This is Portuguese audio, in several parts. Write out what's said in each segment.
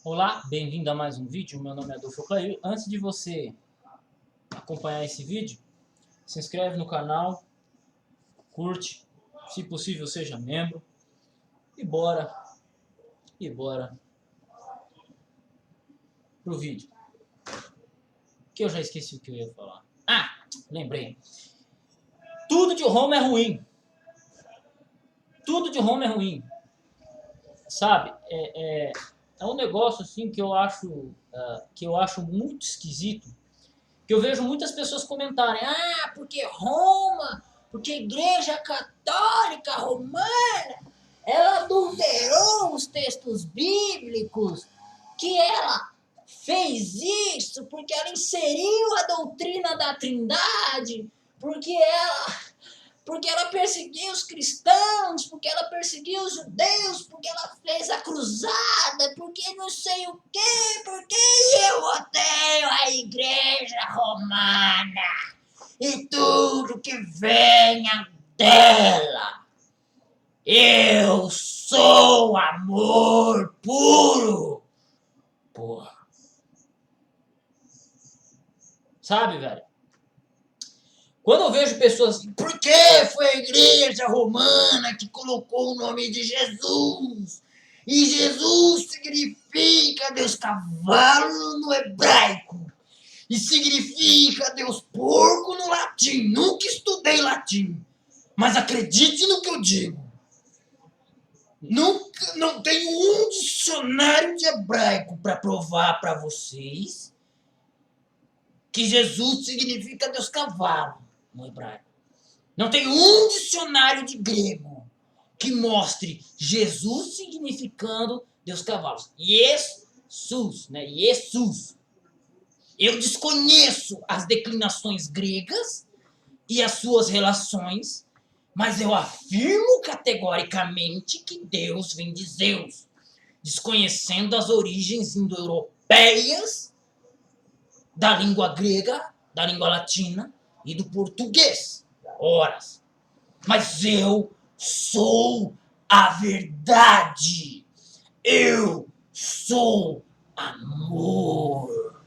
Olá, bem-vindo a mais um vídeo. Meu nome é Adolfo Clair. Antes de você acompanhar esse vídeo, se inscreve no canal, curte, se possível seja membro e bora pro vídeo. Que eu já esqueci o que eu ia falar. Lembrei. Tudo de Roma é ruim. Tudo de Roma é ruim. Sabe? É um negócio assim que eu acho muito esquisito. Que eu vejo muitas pessoas comentarem, porque Roma, porque a Igreja Católica Romana, ela adulterou os textos bíblicos, que ela fez isso porque ela inseriu a doutrina da Trindade, porque ela perseguiu os cristãos, porque ela perseguiu os judeus, porque ela fez a cruzada, porque não sei o quê, porque eu odeio a Igreja Romana e tudo que venha dela. Eu sou amor puro. Porra. Sabe, velho? Quando eu vejo pessoas assim, por que foi a Igreja Romana que colocou o nome de Jesus? E Jesus significa Deus cavalo no hebraico. E significa Deus porco no latim. Nunca estudei latim. Mas acredite no que eu digo. Não tenho um dicionário de hebraico para provar para vocês que Jesus significa Deus cavalo no hebraico. Não tem um dicionário de grego que mostre Jesus significando Deus cavalo. Jesus, né? Jesus. Eu desconheço as declinações gregas e as suas relações, mas eu afirmo categoricamente que Deus vem de Zeus, desconhecendo as origens indo-europeias da língua grega, da língua latina e do português. Horas. Mas eu sou a verdade. Eu sou amor.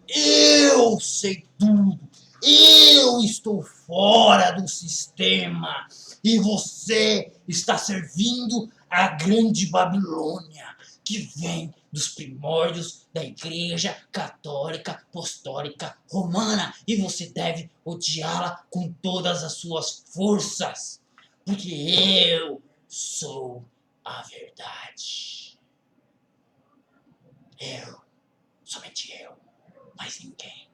Eu sei tudo. Eu estou fora do sistema. E você está servindo a grande Babilônia, que vem dos primórdios da Igreja Católica Apostólica Romana. E você deve odiá-la com todas as suas forças. Porque eu sou a verdade. Eu, somente eu, mais ninguém.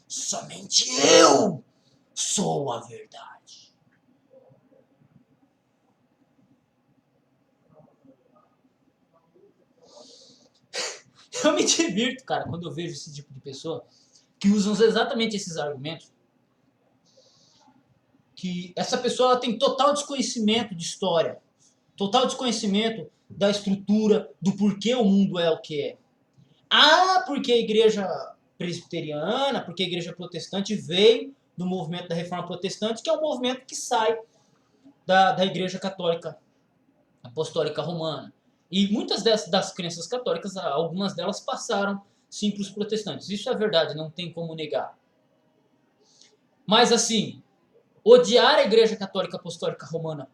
Somente eu sou a verdade. Eu me divirto, cara, quando eu vejo esse tipo de pessoa que usam exatamente esses argumentos. Que essa pessoa ela tem total desconhecimento de história, total desconhecimento da estrutura, do porquê o mundo é o que é. Porque a igreja presbiteriana, porque a igreja protestante veio do movimento da Reforma Protestante, que é um movimento que sai da igreja católica apostólica romana. E muitas das crenças católicas, algumas delas passaram sim para os protestantes. Isso é verdade, não tem como negar. Mas assim, odiar a igreja católica apostólica romana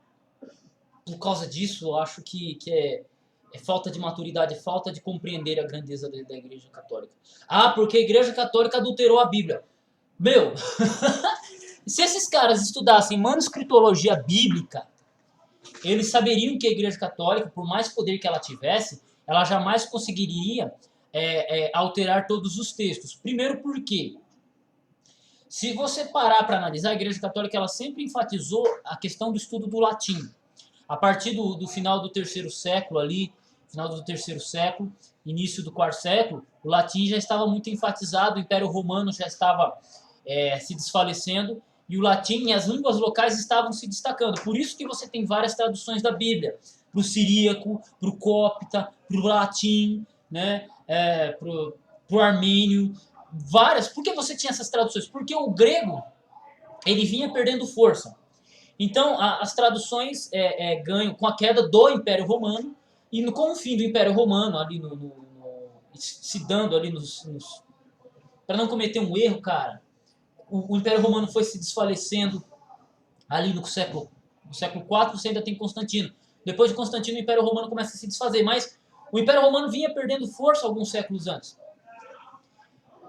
por causa disso, eu acho que é falta de maturidade, falta de compreender a grandeza da igreja católica. Porque a igreja católica adulterou a Bíblia. Meu, se esses caras estudassem manuscritologia bíblica, eles saberiam que a igreja católica, por mais poder que ela tivesse, ela jamais conseguiria alterar todos os textos. Primeiro porque, se você parar para analisar, a igreja católica ela sempre enfatizou a questão do estudo do latim. A partir do final do terceiro século ali, final do terceiro século, início do quarto século, o latim já estava muito enfatizado, o Império Romano já estava se desfalecendo, e o latim e as línguas locais estavam se destacando. Por isso que você tem várias traduções da Bíblia, para o siríaco, para o cópita, para o latim, né, para o armênio, várias. Por que você tinha essas traduções? Porque o grego ele vinha perdendo força. Então, as traduções ganham com a queda do Império Romano com o fim do Império Romano, ali se dando ali para não cometer um erro, cara, o Império Romano foi se desfalecendo ali no século IV, você ainda tem Constantino. Depois de Constantino, o Império Romano começa a se desfazer, mas o Império Romano vinha perdendo força alguns séculos antes.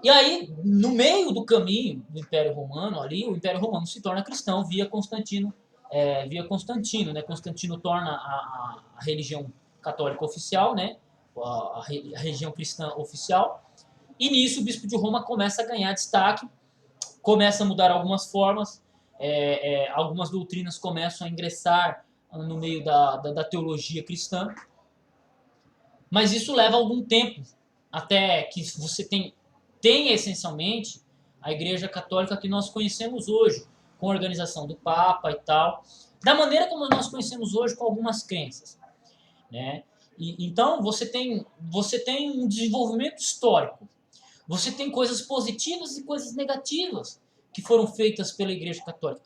E aí, no meio do caminho do Império Romano, ali, o Império Romano se torna cristão via Constantino, né? Constantino torna a religião católica oficial, né? A religião cristã oficial. E nisso o bispo de Roma começa a ganhar destaque, começa a mudar algumas formas, algumas doutrinas começam a ingressar no meio da teologia cristã. Mas isso leva algum tempo até que você tem essencialmente a Igreja Católica que nós conhecemos hoje, com a organização do Papa e tal, da maneira como nós conhecemos hoje, com algumas crenças, né? Então você tem um desenvolvimento histórico, você tem coisas positivas e coisas negativas que foram feitas pela Igreja Católica.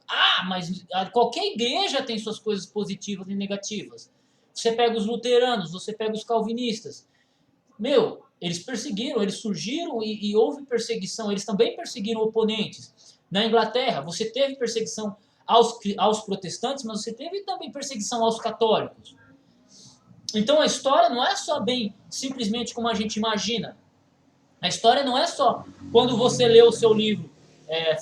Mas qualquer igreja tem suas coisas positivas e negativas. Você pega os luteranos, você pega os calvinistas. Eles perseguiram, eles surgiram e houve perseguição. Eles também perseguiram oponentes. Na Inglaterra, você teve perseguição aos protestantes, mas você teve também perseguição aos católicos. Então a história não é só bem simplesmente como a gente imagina. A história não é só quando você lê o seu livro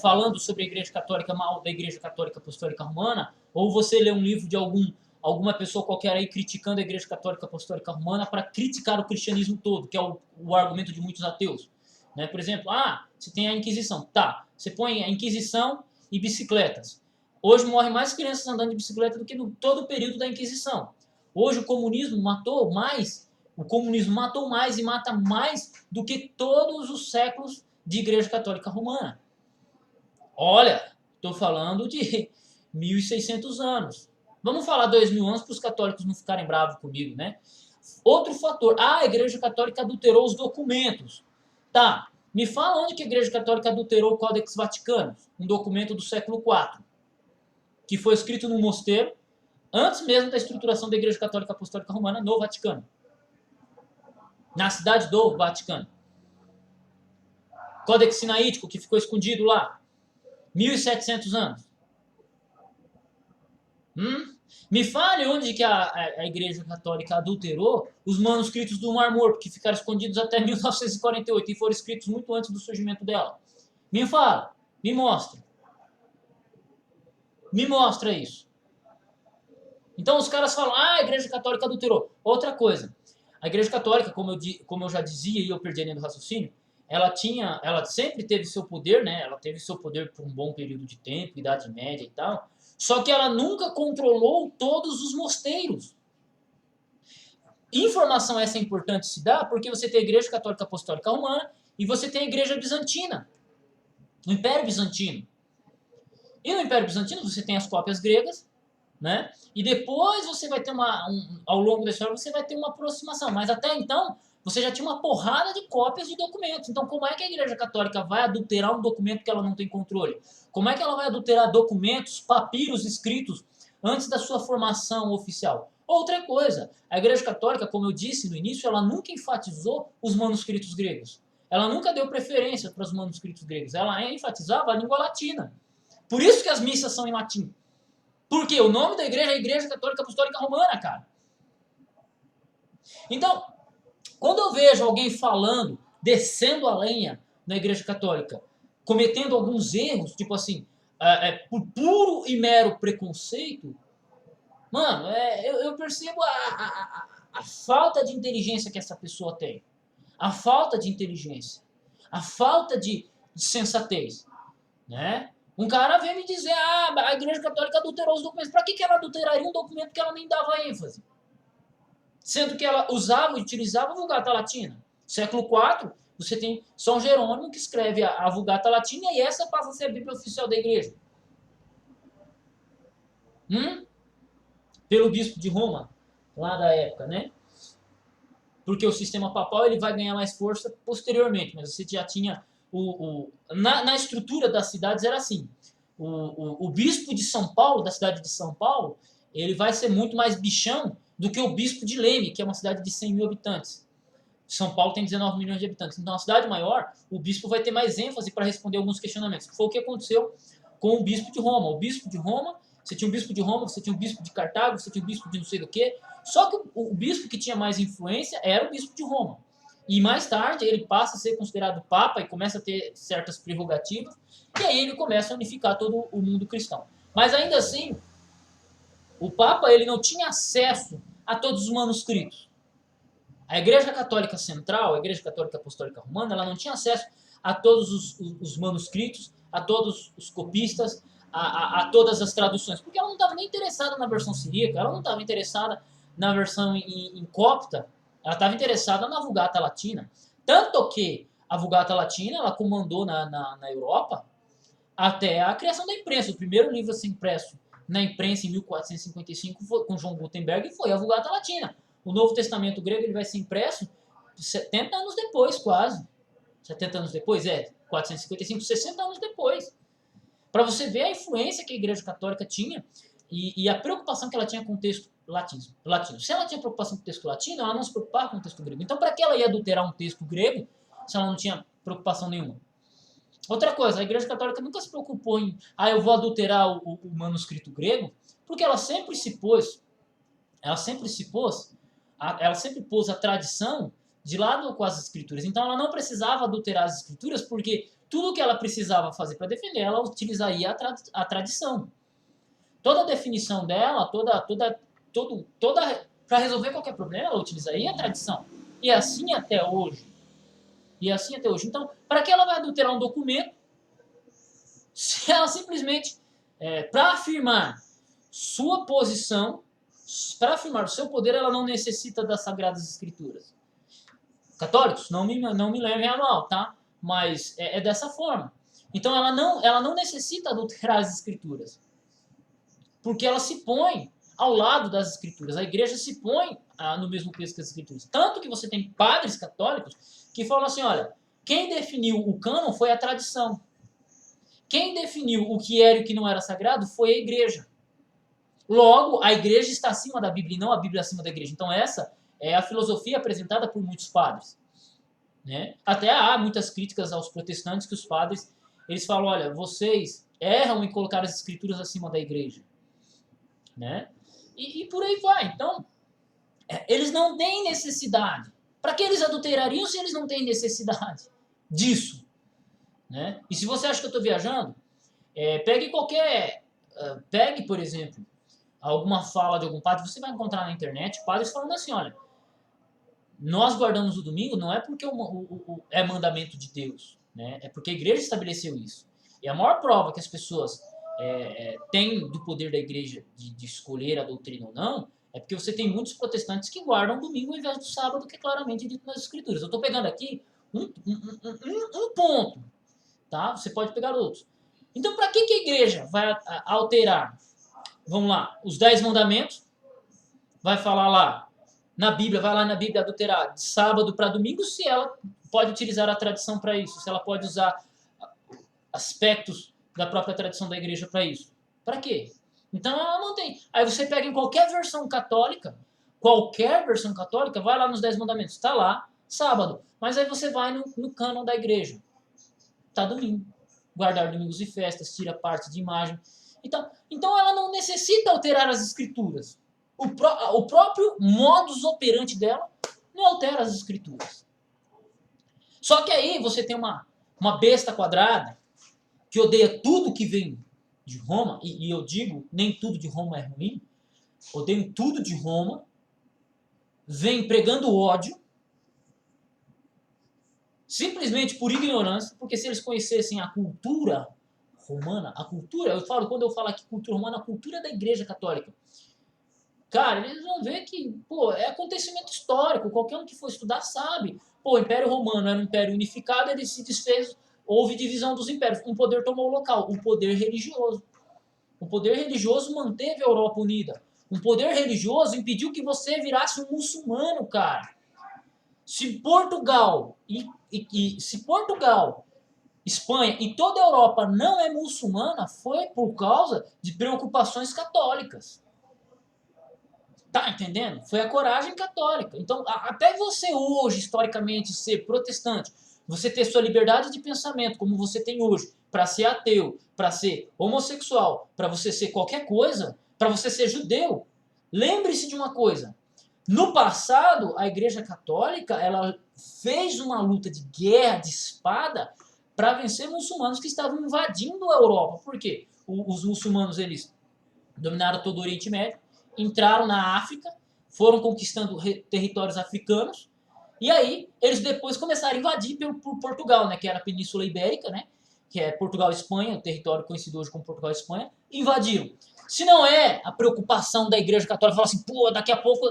falando sobre a Igreja Católica, mal da Igreja Católica Apostólica Romana, ou você lê um livro de alguma pessoa qualquer aí criticando a Igreja Católica Apostólica Romana para criticar o cristianismo todo, que é o argumento de muitos ateus. Né? Por exemplo, você tem a Inquisição. Tá, você põe a Inquisição e bicicletas. Hoje morrem mais crianças andando de bicicleta do que no todo o período da Inquisição. Hoje o comunismo matou mais e mata mais do que todos os séculos de Igreja Católica Romana. Olha, estou falando de 1.600 anos. Vamos falar 2.000 anos para os católicos não ficarem bravos comigo, né? Outro fator. A Igreja Católica adulterou os documentos. Tá, me fala onde que a Igreja Católica adulterou o Codex Vaticano, um documento do século IV, que foi escrito no mosteiro, antes mesmo da estruturação da Igreja Católica Apostólica Romana no Vaticano. Na cidade do Vaticano. Códex Sinaítico, que ficou escondido lá. 1.700 anos. Me fale onde que a Igreja Católica adulterou os manuscritos do Mar Morto, que ficaram escondidos até 1948 e foram escritos muito antes do surgimento dela. Me fala, me mostra. Me mostra isso. Então os caras falam, a Igreja Católica adulterou. Outra coisa, a Igreja Católica, como eu já dizia e eu perdi ali no raciocínio, ela sempre teve seu poder, né? Ela teve seu poder por um bom período de tempo, Idade Média e tal. Só que ela nunca controlou todos os mosteiros. Informação essa é importante se dar porque você tem a Igreja Católica Apostólica Romana e você tem a Igreja Bizantina, o Império Bizantino. E no Império Bizantino você tem as cópias gregas, né? E depois você vai ter ao longo da história você vai ter uma aproximação, mas até então você já tinha uma porrada de cópias de documentos. Então como é que a Igreja Católica vai adulterar um documento que ela não tem controle? Como é que ela vai adulterar documentos, papiros escritos antes da sua formação oficial? Outra coisa, a Igreja Católica, como eu disse no início, ela nunca enfatizou os manuscritos gregos. Ela nunca deu preferência para os manuscritos gregos. Ela enfatizava a língua latina. Por isso que as missas são em latim. Porque o nome da igreja é a Igreja Católica Apostólica Romana, cara. Então, quando eu vejo alguém falando, descendo a lenha na Igreja Católica, cometendo alguns erros, tipo assim, por puro e mero preconceito, mano, eu percebo a falta de inteligência que essa pessoa tem. A falta de inteligência. A falta de sensatez. Né? Um cara vem me dizer, a Igreja Católica adulterou os documentos. Para que ela adulteraria um documento que ela nem dava ênfase? Sendo que ela usava e utilizava a Vulgata Latina. Século IV, você tem São Jerônimo que escreve a Vulgata Latina e essa passa a ser a Bíblia oficial da Igreja. Pelo bispo de Roma, lá da época, né? Porque o sistema papal ele vai ganhar mais força posteriormente, mas você já tinha na estrutura das cidades era assim. O bispo de São Paulo, da cidade de São Paulo, ele vai ser muito mais bichão do que o bispo de Leme, que é uma cidade de 100 mil habitantes. São Paulo tem 19 milhões de habitantes. Então, a cidade maior, o bispo vai ter mais ênfase para responder alguns questionamentos. Foi o que aconteceu com o bispo de Roma. O bispo de Roma, você tinha um bispo de Roma, você tinha um bispo de Cartago, você tinha um bispo de não sei do que. Só que o bispo que tinha mais influência era o bispo de Roma. E mais tarde ele passa a ser considerado papa e começa a ter certas prerrogativas. E aí ele começa a unificar todo o mundo cristão. Mas ainda assim, o papa ele não tinha acesso a todos os manuscritos. A Igreja Católica Central, a Igreja Católica Apostólica Romana, ela não tinha acesso a todos os manuscritos, a todos os copistas, a todas as traduções, porque ela não estava nem interessada na versão siríaca, ela não estava interessada na versão em copta, ela estava interessada na Vulgata Latina. Tanto que a Vulgata Latina ela comandou na Europa até a criação da imprensa. O primeiro livro a ser impresso na imprensa em 1455 foi, com João Gutenberg, foi a Vulgata Latina. O Novo Testamento grego ele vai ser impresso 70 anos depois, quase. 70 anos depois? 455, 60 anos depois. Para você ver a influência que a Igreja Católica tinha e a preocupação que ela tinha com o texto latino. Se ela tinha preocupação com o texto latino, ela não se preocupava com o texto grego. Então, para que ela ia adulterar um texto grego se ela não tinha preocupação nenhuma? Outra coisa, a Igreja Católica nunca se preocupou em eu vou adulterar o manuscrito grego, porque ela sempre pôs a tradição de lado com as escrituras. Então ela não precisava adulterar as escrituras, porque tudo que ela precisava fazer para defender, ela utilizaria a tradição. Toda a definição dela, para resolver qualquer problema, ela utilizaria a tradição. E assim até hoje. Então, para que ela vai adulterar um documento se ela simplesmente, para afirmar sua posição, para afirmar o seu poder, ela não necessita das Sagradas Escrituras? Católicos, não me levem a mal, tá? Mas é dessa forma. Então ela não necessita adulterar as Escrituras, porque ela se põe ao lado das Escrituras. A igreja se põe no mesmo peso que as Escrituras. Tanto que você tem padres católicos que falam assim, olha, quem definiu o cânon foi a tradição. Quem definiu o que era e o que não era sagrado foi a igreja. Logo, a igreja está acima da Bíblia e não a Bíblia acima da igreja. Então essa é a filosofia apresentada por muitos padres. Né? Até há muitas críticas aos protestantes que os padres eles falam, olha, vocês erram em colocar as escrituras acima da igreja. Né? E por aí vai. Então, eles não têm necessidade. Para que eles adulterariam se eles não têm necessidade disso? Né? E se você acha que eu estou viajando, pegue, por exemplo, alguma fala de algum padre, você vai encontrar na internet padres falando assim, olha, nós guardamos o domingo não é porque é mandamento de Deus, né? É porque a igreja estabeleceu isso. E a maior prova que as pessoas têm do poder da igreja de escolher a doutrina ou não, é porque você tem muitos protestantes que guardam o domingo ao invés do sábado, que é claramente dito nas escrituras. Eu estou pegando aqui um ponto, tá? Você pode pegar outros. Então, para que a igreja vai alterar? Vamos lá, os 10 mandamentos, vai falar lá na Bíblia, vai lá na Bíblia adulterar de sábado para domingo, se ela pode utilizar a tradição para isso, se ela pode usar aspectos da própria tradição da igreja para isso. Para quê? Então ela não tem. Aí você pega em qualquer versão católica, vai lá nos 10 mandamentos, está lá, sábado. Mas aí você vai no cânon da igreja. Está domingo. Guardar domingos e festas, tira parte de imagem. Então ela não necessita alterar as escrituras. O próprio modus operandi dela não altera as escrituras. Só que aí você tem uma besta quadrada que odeia tudo que vem de Roma, e eu digo, nem tudo de Roma é ruim, odeio tudo de Roma, vem pregando ódio, simplesmente por ignorância, porque se eles conhecessem a cultura romana, quando eu falo aqui cultura romana, a cultura da igreja católica, cara, eles vão ver que, é acontecimento histórico, qualquer um que for estudar sabe. O Império Romano era um império unificado, ele se desfez, houve divisão dos impérios. Um poder tomou o local, o poder religioso. O poder religioso manteve a Europa unida. Um poder religioso impediu que você virasse um muçulmano, cara. Se Portugal, Espanha e toda a Europa não é muçulmana, foi por causa de preocupações católicas. Tá entendendo? Foi a coragem católica. Então, até você hoje, historicamente, ser protestante, você ter sua liberdade de pensamento, como você tem hoje, para ser ateu, para ser homossexual, para você ser qualquer coisa, para você ser judeu. Lembre-se de uma coisa. No passado, a Igreja Católica, ela fez uma luta de guerra, de espada, para vencer muçulmanos que estavam invadindo a Europa. Por quê? Os muçulmanos, eles dominaram todo o Oriente Médio, entraram na África, foram conquistando territórios africanos, e aí eles depois começaram a invadir por Portugal, né, que era a Península Ibérica, né, que é Portugal e Espanha, o território conhecido hoje como Portugal e Espanha, invadiram. Se não é a preocupação da Igreja Católica, falar assim, pô, daqui a pouco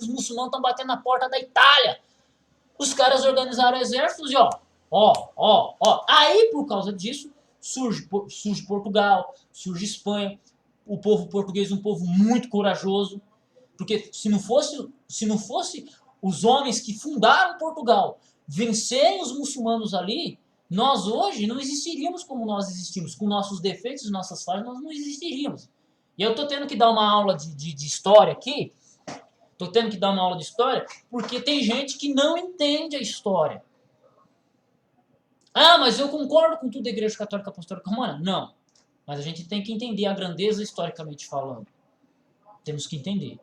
os muçulmanos estão batendo na porta da Itália. Os caras organizaram exércitos e ó. Aí, por causa disso, surge Portugal, surge Espanha, o povo português é um povo muito corajoso, porque se não fosse os homens que fundaram Portugal vencerem os muçulmanos ali, nós hoje não existiríamos como nós existimos, com nossos defeitos e nossas falhas, nós não existiríamos. E eu tô tendo que dar uma aula de história aqui, porque tem gente que não entende a história. Ah, mas eu concordo com tudo da Igreja Católica Apostólica Romana? Não. Mas a gente tem que entender a grandeza historicamente falando. Temos que entender.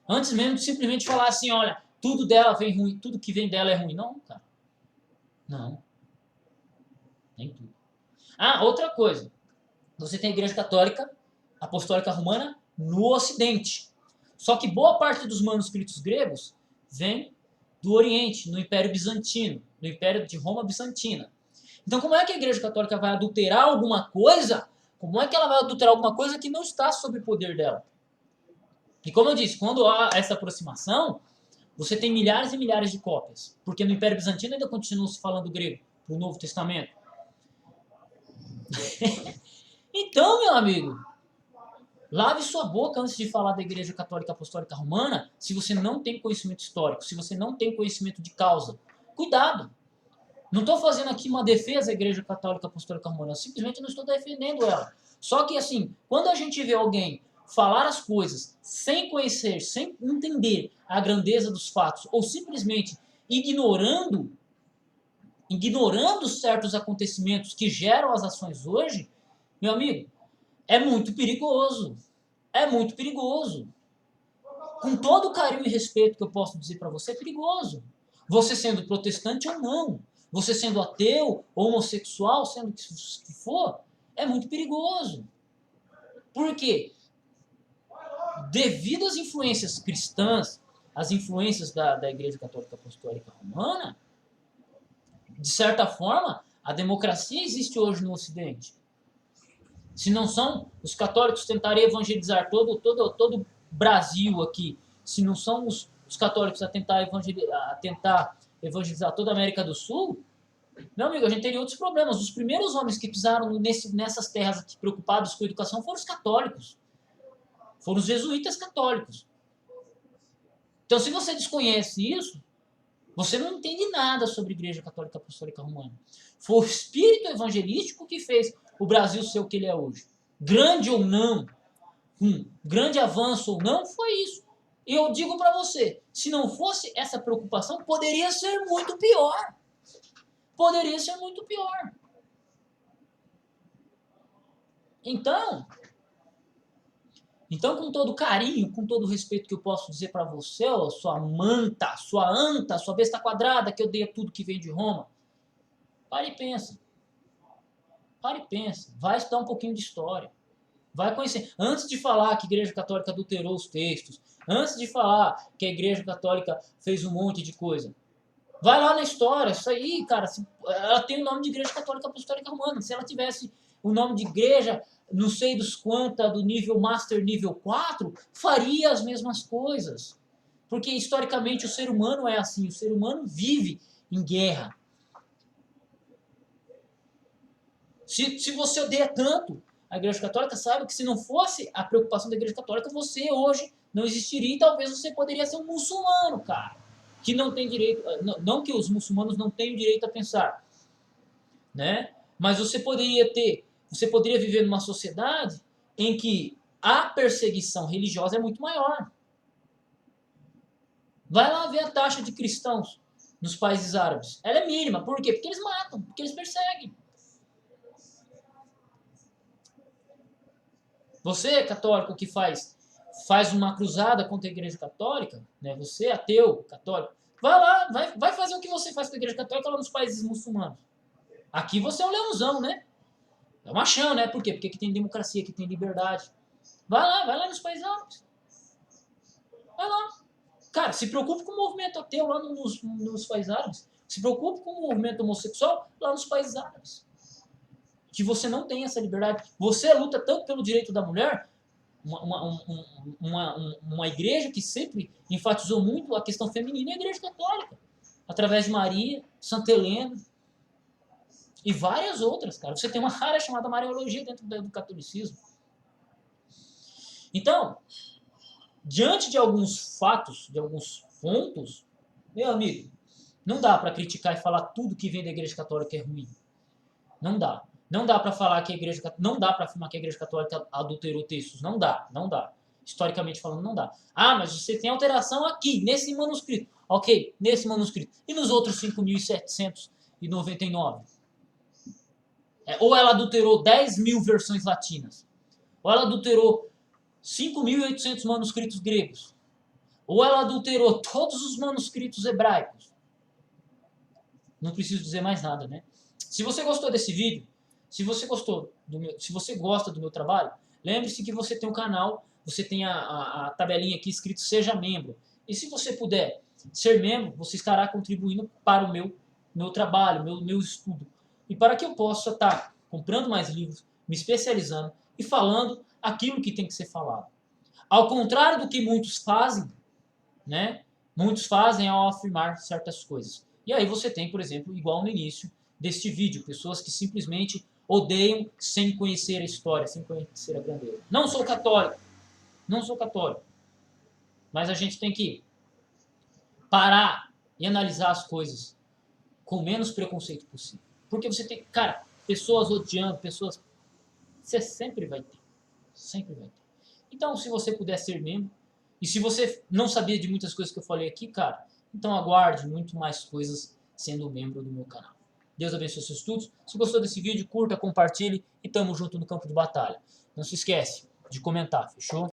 Antes mesmo de simplesmente falar assim, olha, tudo dela vem ruim, tudo que vem dela é ruim. Não, cara. Não. Nem tudo. Ah, outra coisa. Você tem a Igreja Católica Apostólica Romana no Ocidente. Só que boa parte dos manuscritos gregos vem do Oriente, no Império Bizantino, no Império de Roma Bizantina. Então, como é que a Igreja Católica vai adulterar alguma coisa? Como é que ela vai adulterar alguma coisa que não está sob o poder dela? E como eu disse, quando há essa aproximação, você tem milhares e milhares de cópias. Porque no Império Bizantino ainda continua se falando grego, no Novo Testamento. Então, meu amigo, lave sua boca antes de falar da Igreja Católica Apostólica Romana se você não tem conhecimento histórico, se você não tem conhecimento de causa. Cuidado! Não estou fazendo aqui uma defesa da Igreja Católica Apostólica Romana, eu simplesmente não estou defendendo ela. Só que, assim, quando a gente vê alguém falar as coisas sem conhecer, sem entender a grandeza dos fatos, ou simplesmente ignorando certos acontecimentos que geram as ações hoje, meu amigo, é muito perigoso. É muito perigoso. Com todo o carinho e respeito que eu posso dizer para você, é perigoso. Você sendo protestante ou não, você sendo ateu, homossexual, sendo o que for, é muito perigoso. Por quê? Devido às influências cristãs, às influências da Igreja Católica Apostólica Romana, de certa forma, a democracia existe hoje no Ocidente. Se não são, os católicos tentarem evangelizar todo o Brasil aqui, se não são os católicos a tentar evangelizar toda a América do Sul, meu amigo, a gente teria outros problemas. Os primeiros homens que pisaram nessas terras aqui preocupados com a educação foram os católicos. Foram os jesuítas católicos. Então, se você desconhece isso, você não entende nada sobre a Igreja Católica Apostólica Romana. Foi o espírito evangelístico que fez o Brasil ser o que ele é hoje. Grande ou não, grande avanço ou não, foi isso. E eu digo para você, se não fosse essa preocupação, poderia ser muito pior. Poderia ser muito pior. Então, com todo carinho, com todo o respeito que eu posso dizer para você, ó, sua manta, sua anta, sua besta quadrada, que odeia tudo que vem de Roma, pare e pensa. Pare e pensa. Vai estudar um pouquinho de história. Vai conhecer. Antes de falar que a Igreja Católica adulterou os textos, antes de falar que a Igreja Católica fez um monte de coisa, vai lá na história. Isso aí, cara, ela tem o nome de Igreja Católica Apostólica Romana. Se ela tivesse o nome de igreja, não sei dos quantos, do nível Master nível 4, faria as mesmas coisas. Porque historicamente o ser humano é assim, o ser humano vive em guerra. Se você odeia tanto a Igreja Católica, saiba que se não fosse a preocupação da Igreja Católica, você hoje não existiria e talvez você poderia ser um muçulmano, cara. Que não tem direito, não que os muçulmanos não tenham direito a pensar, né? Mas você poderia viver numa sociedade em que a perseguição religiosa é muito maior. Vai lá ver a taxa de cristãos nos países árabes. Ela é mínima. Por quê? Porque eles matam, porque eles perseguem. Você, católico, que faz uma cruzada contra a Igreja Católica, né? Você, ateu, católico, vai lá, vai fazer o que você faz com a Igreja Católica lá nos países muçulmanos. Aqui você é um leãozão, né? É um machão, né? Por quê? Porque aqui tem democracia, aqui tem liberdade. Vai lá nos países árabes. Vai lá. Cara, se preocupe com o movimento ateu lá nos países árabes. Se preocupe com o movimento homossexual lá nos países árabes. Que você não tem essa liberdade. Você luta tanto pelo direito da mulher, uma igreja que sempre enfatizou muito a questão feminina é a Igreja Católica. Através de Maria, Santa Helena e várias outras, cara. Você tem uma área chamada Mariologia dentro do catolicismo. Então, diante de alguns fatos, de alguns pontos, meu amigo, não dá para criticar e falar tudo que vem da Igreja Católica é ruim. Não dá. Não dá para falar que a Igreja não dá para afirmar que a Igreja Católica adulterou textos. Não dá. Historicamente falando, não dá. Ah, mas você tem alteração aqui, nesse manuscrito. Ok, nesse manuscrito. E nos outros 5.799? Ou ela adulterou 10.000 versões latinas. Ou ela adulterou 5.800 manuscritos gregos. Ou ela adulterou todos os manuscritos hebraicos. Não preciso dizer mais nada, né? Se você gostou desse vídeo, se você gosta do meu trabalho, lembre-se que você tem um canal, você tem a tabelinha aqui escrito Seja Membro. E se você puder ser membro, você estará contribuindo para o meu trabalho, meu estudo. E para que eu possa estar comprando mais livros, me especializando e falando aquilo que tem que ser falado. Ao contrário do que muitos fazem, né? Muitos fazem ao afirmar certas coisas. E aí você tem, por exemplo, igual no início deste vídeo, pessoas que simplesmente odeiam sem conhecer a história, sem conhecer a grandeza. Não sou católico, mas a gente tem que parar e analisar as coisas com o menos preconceito possível. Porque você tem, cara, pessoas odiando, pessoas... Você sempre vai ter. Sempre vai ter. Então, se você puder ser membro, e se você não sabia de muitas coisas que eu falei aqui, cara, então aguarde muito mais coisas sendo membro do meu canal. Deus abençoe seus estudos. Se gostou desse vídeo, curta, compartilhe e tamo junto no campo de batalha. Não se esquece de comentar, fechou?